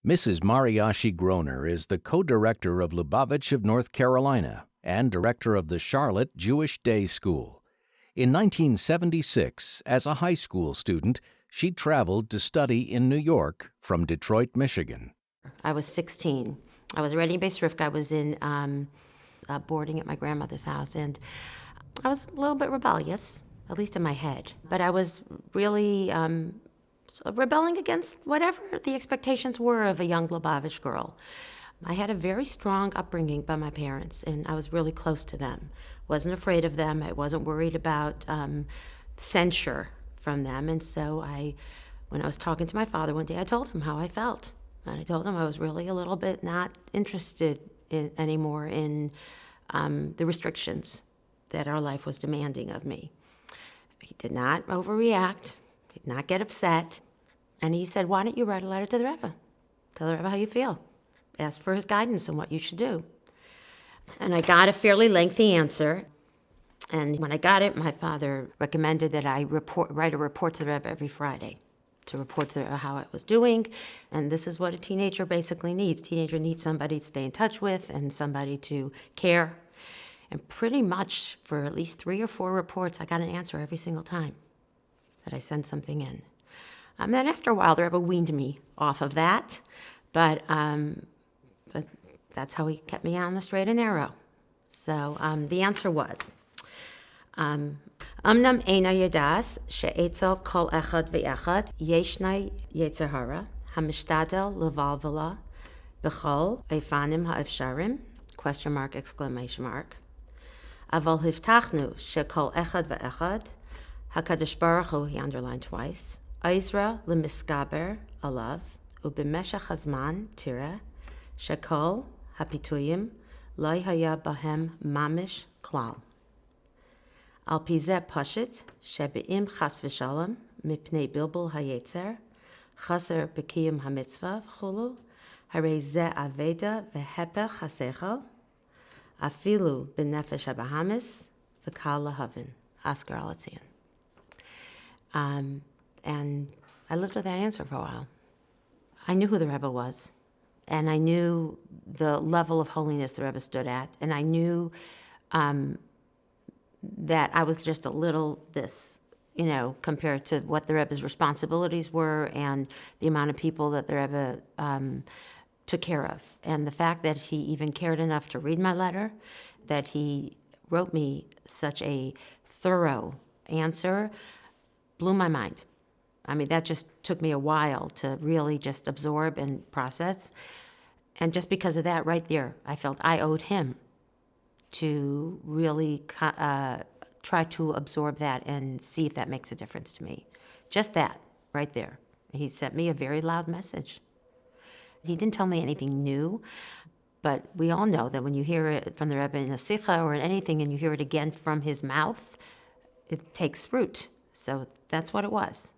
Mrs. Mariashi Groner is the co-director of Lubavitch of North Carolina and director of the Charlotte Jewish Day Scool. In 1976, as a high school student, she traveled to study in New York from Detroit, Michigan. I was 16. I was already in Beis Rivka. I was in boarding at my grandmother's house, and I was a little bit rebellious, at least in my head. But I was really rebelling against whatever the expectations were of a young Lubavitch girl. I had a very strong upbringing by my parents, and I was really close to them. Wasn't afraid of them. I wasn't worried about censure from them. And so when I was talking to my father one day, I told him how I felt. And I told him I was really a little bit not interested anymore in the restrictions that our life was demanding of me. He did not overreact. He did not get upset. And he said, why don't you write a letter to the Rebbe? Tell the Rebbe how you feel. Ask for his guidance on what you should do. And I got a fairly lengthy answer. And when I got it, my father recommended that I write a report to the Rebbe every Friday to report to how I was doing. And this is what a teenager basically needs. Teenager needs somebody to stay in touch with and somebody to care. And pretty much for at least 3 or 4 reports, I got an answer every single time that I sent something in. And then after a while, the Rebbe weaned me off of that. But that's how he kept me on the straight and narrow. So the answer was, אמנם אינה ידעת שאצל כל אחד ואחד ישנה יצר הרע המשתדל לבלבלה בכל האופנים האפשריים, question mark, exclamation mark. אבל הבטחנו שכל אחד ואחד, הקדוש ברוך הוא, he underlined twice, עזרה למסגבר עליו, ובמשך הזמן תראה שכל הפיתויים לא היה בהם ממש כלל. על פי זה פשוט, שבאם חס ושלום, מפני בלבול היצר, חסר בקיים המצווה וכולו, הרי זה אבדה והפך השכל, אפילו בנפש הבהמס, וקל להבין. Oscar Alatian. And I lived with that answer for a while. I knew who the Rebbe was, and I knew the level of holiness the Rebbe stood at, and I knew that I was just a little compared to what the Rebbe's responsibilities were and the amount of people that the Rebbe took care of. And the fact that he even cared enough to read my letter, that he wrote me such a thorough answer, blew my mind. I mean, that just took me a while to really just absorb and process. And just because of that right there, I felt I owed him to really try to absorb that and see if that makes a difference to me. Just that, right there. He sent me a very loud message. He didn't tell me anything new, but we all know that when you hear it from the Rebbe in a sikha or in anything and you hear it again from his mouth, it takes root. So that's what it was.